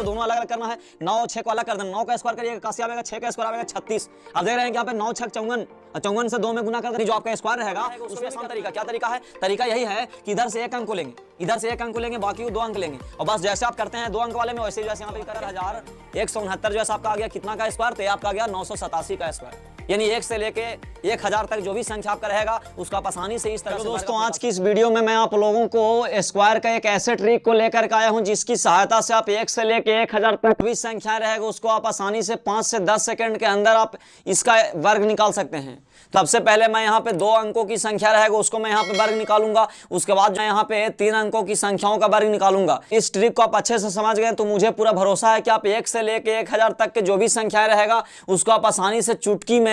दोनों अलग अलग करना है। 9 और 6 को अलग कर देना, 9 का स्क्वायर करिएगा 81 आएगा, 6 का स्क्वायर आएगा 36। अब देख रहे हैं कि यहाँ पे 9 6 54 और 54 से 2 में गुना कर दें, जो आपका स्क्वायर रहेगा उसमें आसान तरीका क्या तरीका है? तरीका यही है कि इधर से एक अंक को लेंगे, इधर से एक अंक को लेंगे, बाकी 2 अंक लेंगे और बस जैसे आप करते हैं 2 अंक वाले में वैसे जैसे यहाँ पे 1169 जो है आपका आ गया कितना का स्क्वायर, तो आपका आ गया 987 का स्क्वायर। यानी 1 से लेके 1000 तक जो भी संख्या आपका रहेगा उसको आप आसानी से इस तरह से। दोस्तों आज की इस वीडियो में मैं आप लोगों को स्क्वायर का एक ऐसे ट्रिक को लेकर के आया हूं जिसकी सहायता से आप 1 से लेके 1000 तक भी संख्या रहेगा उसको आप आसानी से 5 से 10 सेकंड के अंदर आप इसका वर्ग निकाल सकते हैं। तो सबसे पहले मैं यहाँ पे 2 अंकों की संख्या रहेगा उसको मैं यहाँ पे वर्ग निकालूंगा, उसके बाद मैं यहाँ पे 3 अंकों की संख्याओं का वर्ग निकालूंगा। इस ट्रिक को आप अच्छे से समझ गए तो मुझे पूरा भरोसा है कि आप 1 से लेके 1000 तक के जो भी संख्या रहेगा उसको आप आसानी से चुटकी में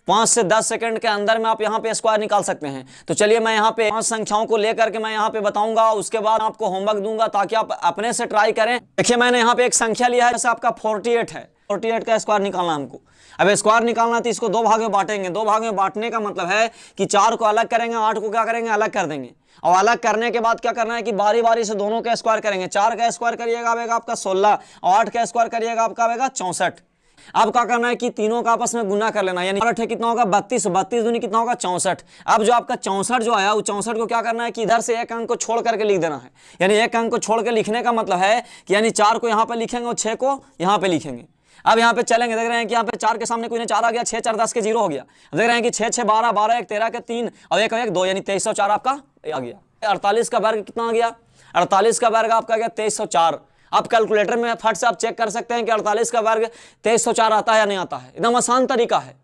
5 से 10 सेकंड के अंदर में आप यहाँ पे स्क्वायर निकाल सकते हैं। तो चलिए मैं यहाँ पे 5 संख्याओं को लेकर के मैं यहाँ पे बताऊंगा, उसके बाद आपको होमवर्क दूंगा ताकि आप अपने से ट्राई करें। देखिए मैंने यहाँ पे एक संख्या लिया है, जैसे आपका 48 है, 48 का स्क्वायर निकालना हमको। अब स्क्वायर निकालना तो इसको 2 भाग में बांटेंगे। 2 भाग में बांटने का मतलब है कि 4 को अलग करेंगे, 8 को क्या करेंगे अलग कर देंगे और अलग करने के बाद क्या करना है कि बारी बारी से दोनों का स्क्वायर करेंगे। 4 का स्क्वायर करिएगा आएगा आपका 16 और 8 का स्क्वायर करिएगा आपका आएगा 64। अब क्या करना है कि तीनों का आपस में गुना कर लेना, यानी 8 कितना होगा 32, 32 दूनी कितना होगा 64। अब जो आपका 64 जो आया वो 64 को क्या करना है कि इधर से एक अंक को छोड़ करके लिख देना है। यानी एक अंक को छोड़ के लिखने का मतलब है कि यानी 4 को यहाँ पे लिखेंगे और 6 को यहाँ पे लिखेंगे। अब यहाँ पे चलेंगे, देख रहे हैं कि यहाँ पे 4 के सामने कोई ने 4 आ गया, 6 4 10 के 0 हो गया। देख रहे हैं कि 6 6 12 12 1 13 के 3 और 1 1 2 यानी 2304 आपका आ गया। 48 का वर्ग कितना आ गया? 48 का वर्ग आपका गया 2304। आप कैलकुलेटर में फट से आप चेक कर सकते हैं कि 48 का वर्ग 2304 आता है या नहीं आता है। एकदम आसान तरीका है।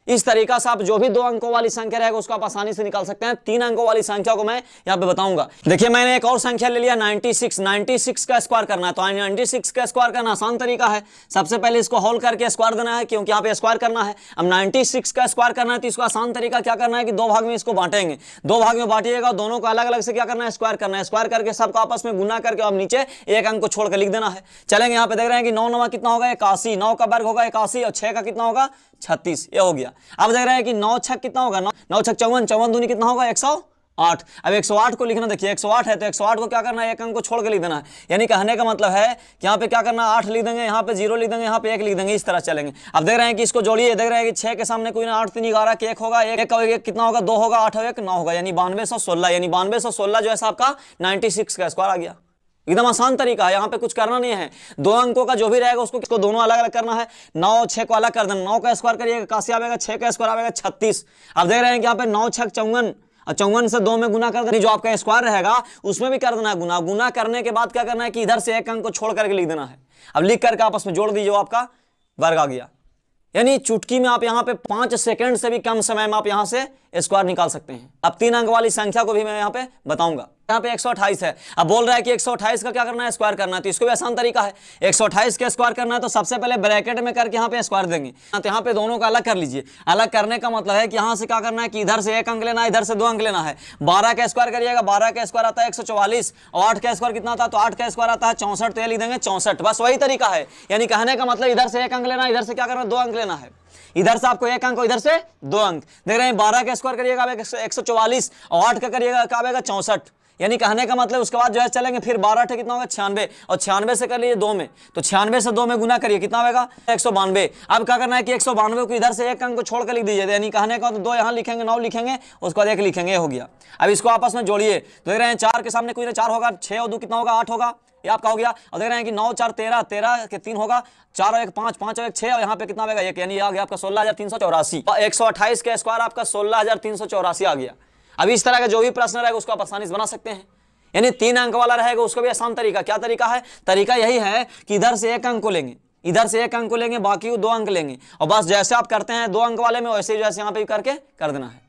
इस तरीका से आप जो भी 2 अंकों वाली संख्या रहेगा उसको आप आसानी से निकाल सकते हैं। 3 अंकों वाली संख्या को मैं यहाँ पे बताऊंगा। देखिए मैंने एक और संख्या ले लिया 96। 96 का स्क्वायर करना है, तो 96 का स्क्वायर करना आसान तरीका है। सबसे पहले इसको होल करके स्क्वायर देना है क्योंकि यहाँ पे स्क्वायर करना है। अब 96 का स्क्वायर करना है तो इसको आसान तरीका क्या करना है कि 2 भाग में इसको बांटेंगे। 2 भाग में बांटिएगा, दोनों को अलग अलग से क्या करना है स्क्वायर करना है। स्क्वायर करके सबको आपस में गुना करके अब नीचे एक अंक को छोड़ कर लिख देना है। चलेंगे यहाँ पे देख रहे हैं कि 9 9 कितना होगा 81, 9 का वर्ग होगा 81 और 6 का कितना होगा 36, ये हो गया। अब देख रहे हैं कि 9 6 कितना होगा 9 9 6 54, 54 दूनी कितना होगा 108। अब 108 को लिखना, देखिए 108 है तो 108 को क्या करना है एक अंक को छोड़ के लिख देना है। यानी कहने का मतलब है कि यहाँ पे क्या करना है 8 लिख देंगे, यहाँ पे 0 लिख देंगे, यहाँ पे 1 लिख देंगे, इस तरह चलेंगे। अब देख रहे हैं कि इसको जोड़िए, देख रहे हैं कि 6 के सामने कोई ना 8 3 11 के 1 होगा, 1 कितना होगा 2 होगा, 8 1 9 होगा, यानी 9216। यानी 9216 जो है आपका 96 का स्क्वायर आ गया। एकदम आसान तरीका है, यहाँ पे कुछ करना नहीं है। 2 अंकों का जो भी रहेगा उसको दोनों अलग अलग करना है। 9 और 6 को अलग कर देना, 9 का स्क्वायर करिएगा 81 आएगा, 6 का स्क्वायर आएगा 36। अब देख रहे हैं कि यहाँ पे 9 6 54 और 54 से 2 में गुना कर देना, जो आपका स्क्वायर रहेगा उसमें भी कर देना है गुना। गुना करने के बाद क्या करना है कि इधर से एक अंक को छोड़ करके लिख देना है। अब लिख करके आपस में जोड़ दीजिए, आपका वर्ग आ गया। यानी चुटकी में आप यहाँ पे 5 सेकंड से भी कम समय में आप यहाँ से स्क्वायर निकाल सकते हैं। अब 3 अंक वाली संख्या को भी मैं यहाँ पे बताऊंगा। यहाँ पे 128 है, अब बोल रहा है कि 128 का क्या करना है स्क्वायर करना है, तो इसको भी आसान तरीका है। 128 का स्क्वायर करना है तो सबसे पहले ब्रैकेट में करके यहाँ पे स्क्वायर देंगे। तो यहाँ पे दोनों का अलग कर लीजिए। अलग करने का मतलब है कि यहाँ से क्या करना है कि इधर से 1 अंक लेना है, इधर से 2 अंक लेना है। 12 का स्क्वायर करिएगा, 12 का स्क्वायर आता है 144 और 8 का स्क्वायर कितना आता है, तो 8 का स्क्वायर आता है 64, तो ये लिख देंगे 64। बस वही तरीका है। यानी कहने का मतलब इधर से 1 अंक लेना है, इधर से क्या करना है 2 अंक लेना है। इधर से आपको 1 अंक, इधर से 2 अंक। देख रहे हैं 12 का स्क्वायर करिएगा 144 और 8 का करिएगा क्या आएगा 64। यानी कहने का मतलब उसके बाद जो है चलेंगे फिर 12 8 कितना होगा 96 और 96 से कर लीजिए 2 में, तो 96 से 2 में गुना करिए कितना होगा 192। अब क्या करना है कि 192 को इधर से एक अंक को छोड़ कर लिख दीजिए। यानी कहने का तो 2 यहाँ लिखेंगे 9 लिखेंगे, उसके बाद 1 लिखेंगे, हो गया। अब इसको आपस में जोड़िए, तो देख रहे हैं 4 के सामने कोई ना 4 होगा, 6 और 2 कितना होगा 8 होगा, ये आपका हो गया। और देख रहे हैं कि 9 4 13, 13 के 3 होगा, 4 और 1 5, 5 और 1 6 और यहाँ पे कितना आएगा 1, यानी आ गया आपका 16384। 128 का स्क्वायर आपका 16384 आ गया। अब इस तरह का जो भी प्रश्न रहेगा उसको आप आसानी से बना सकते हैं। यानी 3 अंक वाला रहेगा उसको भी आसान तरीका, क्या तरीका है? तरीका यही है कि इधर से 1 अंक को लेंगे, इधर से 1 अंक को लेंगे, बाकी 2 अंक लेंगे और बस जैसे आप करते हैं 2 अंक वाले में वैसे जैसे यहाँ पे करके कर देना है।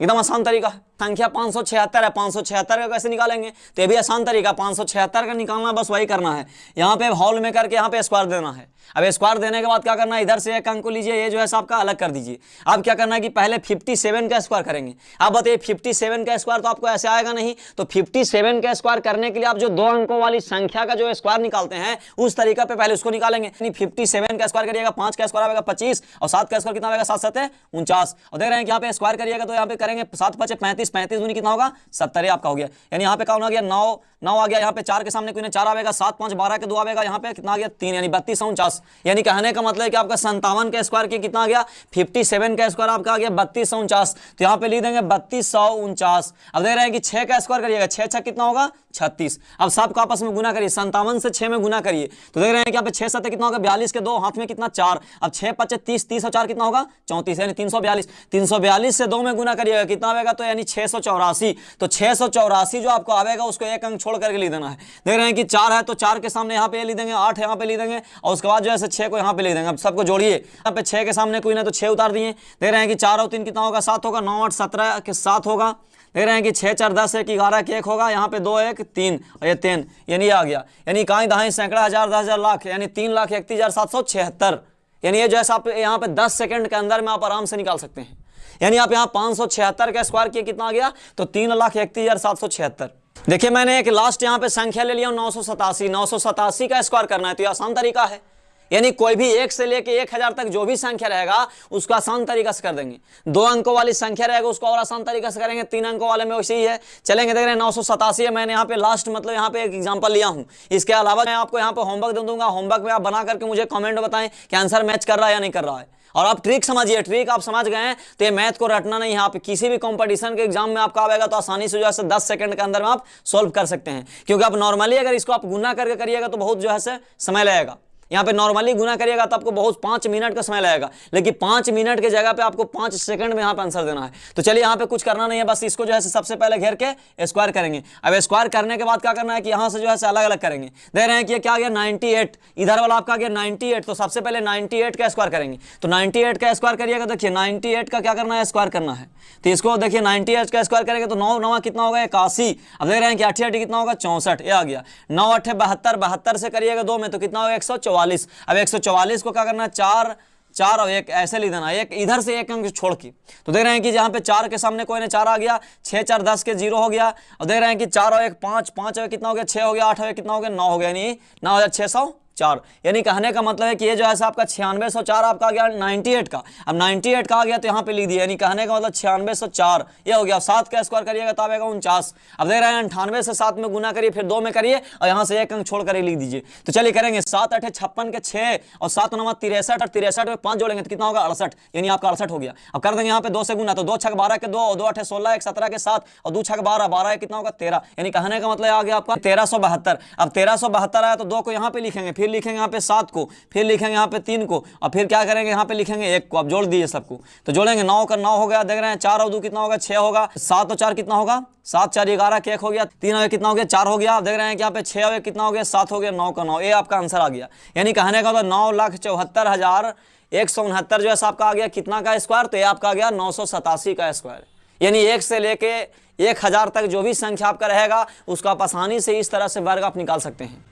एकदम आसान तरीका है। संख्या 576 है, 576 का कैसे निकालेंगे, तो ये भी आसान तरीका, 576 का निकालना बस वही करना है। यहाँ पे हॉल में करके यहाँ पे स्क्वायर देना है। अब स्क्वायर देने के बाद क्या करना है, इधर से 1 अंक को लीजिए, ये जो है आपका अलग कर दीजिए। अब क्या करना है कि पहले 57 का स्क्वायर करेंगे। अब बताइए 57 का स्क्वायर तो आपको ऐसे आएगा नहीं, तो 57 का स्क्वायर करने के लिए आप जो 2 अंकों वाली संख्या का जो स्क्वायर निकालते हैं उस तरीका पे पहले उसको निकालेंगे। 57 का स्क्वायर करिएगा, 5 का स्क्वायर आएगा 25 और 7 का स्क्वायर कितना आएगा 7 7 49। और देख रहे हैं कि यहाँ पे स्क्वायर करिएगा तो यहाँ पे करेंगे 7 5 35, 35 दूनी कितना होगा 70 आपका हो गया। यानी यहाँ पे कौन आ गया 9 आ गया, यहाँ पे 4 के सामने कोई 4 आएगा, 7 5 12 के 2 आएगा, यहाँ पे कितना आ गया 3, यानी 32 49। यानी कहने का मतलब है कि आपका 57 का स्क्वायर की कितना आ गया 57 का स्क्वायर आपका आ गया 32 49। तो यहाँ पे लिख देंगे 3249। अब देख रहे हैं कि 6 का स्क्वायर करिएगा, 6 6 कितना होगा 36। अब सबको आपस में गुना करिए, 57 से 6 में गुना करिए तो देख रहे हैं कि यहाँ पे 6 7 कितना होगा 42 के 2 हाथ में कितना 4। अब 6 5 30, 30 और 4 कितना होगा 34, यानी 342। 342 से 2 में गुना करिएगा कितना आएगा तो यानी 684। तो 684 जो आपको आएगा उसको एक अंक छोड़ करके लिख देना है। देख रहे हैं कि 4 है तो 4 के सामने यहाँ पे लिख देंगे, 8 यहाँ पे लिख देंगे और उसके बाद जो है 6 को यहाँ पे लिख देंगे। अब सबको जोड़िए, यहाँ पे 6 के सामने कोई ना तो 6 उतार दिए। देख रहे हैं कि 4 और 3 कितना होगा 7 होगा, 9 8 17 के 7 होगा। देख रहे हैं कि 6 4 10 1 11 के 1 होगा, यहाँ पे 2 1 3 और ये 3, यानी आ गया। यानी कहीं दहाई सैकड़ा हजार 10,000 लाख, यानी 3,31,776। यानी ये जो है आप यहाँ पे 10 सेकंड के अंदर में आप आराम से निकाल सकते हैं। यानी आप यहाँ 576 का स्क्वायर किया कितना आ गया तो 3,31,776। देखिए मैंने एक लास्ट यहाँ पे संख्या ले लिया 987। 987 का स्क्वायर करना है तो ये आसान तरीका है। यानी कोई भी 1 से लेके 1000 तक जो भी संख्या रहेगा उसको आसान तरीका से कर देंगे। 2 अंकों वाली संख्या रहेगा उसको और आसान तरीका से करेंगे, 3 अंकों वाले में वैसे ही है। चलेंगे, देख रहे हैं 987 है। मैंने यहाँ पे लास्ट मतलब यहाँ पे एक एग्जांपल लिया हूँ। इसके अलावा मैं आपको यहाँ पे होमवर्क दे दूंगा, होमवर्क में आप बना करके मुझे कमेंट बताएं कि आंसर मैच कर रहा है या नहीं कर रहा है। और आप ट्रिक समझिए, ट्रिक आप समझ गए हैं तो ये मैथ को रटना नहीं है। आप किसी भी कंपटीशन के एग्जाम में आपका आएगा तो आसानी से जो है 10 सेकंड के अंदर में आप सोल्व कर सकते हैं। क्योंकि आप नॉर्मली अगर इसको आप गुना करके करिएगा तो बहुत जो है समय लगेगा। यहाँ पे नॉर्मली गुना करिएगा तो आपको बहुत 5 मिनट का समय लगेगा, लेकिन 5 मिनट की जगह पे आपको 5 सेकंड में यहाँ पे आंसर देना है। तो चलिए यहाँ पे कुछ करना नहीं है, बस इसको जो है सबसे पहले घेर के स्क्वायर करेंगे। अब स्क्वायर करने के बाद क्या करना है कि यहाँ से जो है अलग अलग करेंगे। दे रहे हैं कि ये क्या आ गया 98, इधर वाला आपका आ गया 98। तो सबसे पहले 98 का स्क्वायर करेंगे। तो 98 का स्क्वायर करिएगा, देखिए 98 का क्या करना है स्क्वायर करना है। तो इसको देखिए 98 का स्क्वायर करेंगे तो 9 9 कितना होगा 81। अब देख रहे हैं कि 8 8 कितना होगा 64, ये आ गया। 9 8 72, 72 से करिएगा 2 में तो कितना होगा 144। अब 144 को क्या करना है 4 4 और 1 ऐसे लिख देना, एक इधर से एक अंक छोड़ के। तो देख रहे हैं कि यहाँ पे 4 के सामने कोई ने 4 आ गया, 6 4 10 के 0 हो गया। और देख रहे हैं कि 4 और 1 5, 5 और कितना हो गया 6 हो गया, 8 और 1 कितना हो गया 9 हो गया, यानी 9,604। यानी कहने का मतलब है कि ये जो है आपका 9604 आपका आ गया 98 का। अब 98 का आ गया तो यहाँ पे लिख दिया, यानी कहने का मतलब 9604 ये हो गया। 7 का स्क्वायर करिएगा तो आएगा 49। अब देख रहे हैं 98 से 7 में गुना करिए, फिर 2 में करिए और यहाँ से एक अंक छोड़ कर लिख दीजिए। तो चलिए करेंगे 7 8 56 के 6 और 7 9 63 और 63 में 5 जोड़ेंगे तो कितना होगा 68, यानी आपका 68 हो गया। अब कर देंगे यहाँ पे 2 से गुना, तो 2 6 12 के 2 और 2 8 16 1 17 के 7 और 2 6 12 12 कितना होगा 13, यानी कहने का मतलब आ गया आपका 1372। अब 1372 आया तो 2 को यहाँ पे लिखेंगे, फिर लिखेंगे यहाँ पे 7 को, फिर लिखेंगे यहाँ पे 3 को और फिर क्या करेंगे यहाँ पे लिखेंगे 1 को। अब जोड़ दीजिए सबको, तो जोड़ेंगे 9 का 9 हो गया। देख रहे हैं 4 और 2 कितना होगा 6 होगा, 7 और 4 कितना होगा 7 4 11 के 1 हो गया, 3 और 1 कितना हो गया 4 हो गया। देख रहे हैं कि यहाँ पे 6 और 1 कितना हो गया 7 हो गया, 9 का 9, ये आपका आंसर आ गया। यानी कहने का मतलब 9,74,169 जो है आपका आ गया कितना का स्क्वायर, तो ये आपका आ गया 987 का स्क्वायर। यानी 1 से लेके 1000 तक जो भी संख्या आपका रहेगा उसको आप आसानी से इस तरह से वर्ग आप निकाल सकते हैं।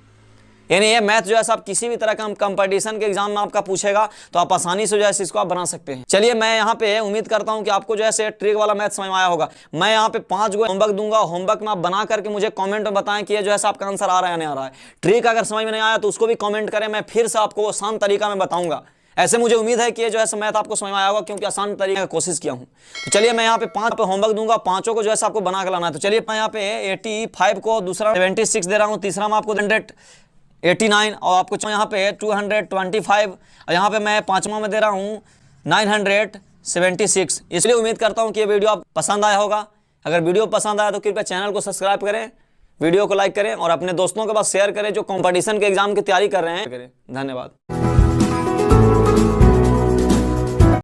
यानी ये मैथ जो है आप किसी भी तरह का कंपटीशन के एग्जाम में आपका पूछेगा तो आप आसानी से जो है इसको आप बना सकते हैं। चलिए मैं यहाँ पे उम्मीद करता हूँ कि आपको जो है ट्रिक वाला मैथ समझ में आया होगा। मैं यहाँ पे 5 गो होमवर्क दूंगा, होमवर्क में आप बना करके मुझे कमेंट में बताएं कि ये जो है आपका आंसर आ रहा है या नहीं आ रहा है। ट्रिक अगर समझ में नहीं आया तो उसको भी कमेंट करें, मैं फिर से आपको आसान तरीका में बताऊंगा। ऐसे मुझे उम्मीद है कि ये जो है मैथ आपको समझ में आया होगा, क्योंकि आसान तरीके की कोशिश किया हूँ। तो चलिए मैं यहाँ पे 5 पे होमवर्क दूंगा, 5 को जो है आपको बना के लाना है। तो चलिए मैं यहाँ पे 85 को, दूसरा 76 दे रहा हूँ, तीसरा में आपको 189 और आपको यहाँ पे 225 और यहाँ पे मैं 5वां में दे रहा हूँ 976। इसलिए उम्मीद करता हूँ कि ये वीडियो आप पसंद आया होगा। अगर वीडियो पसंद आया तो कृपया चैनल को सब्सक्राइब करें, वीडियो को लाइक करें और अपने दोस्तों के पास शेयर करें जो कंपटीशन के एग्जाम की तैयारी कर रहे हैं। धन्यवाद।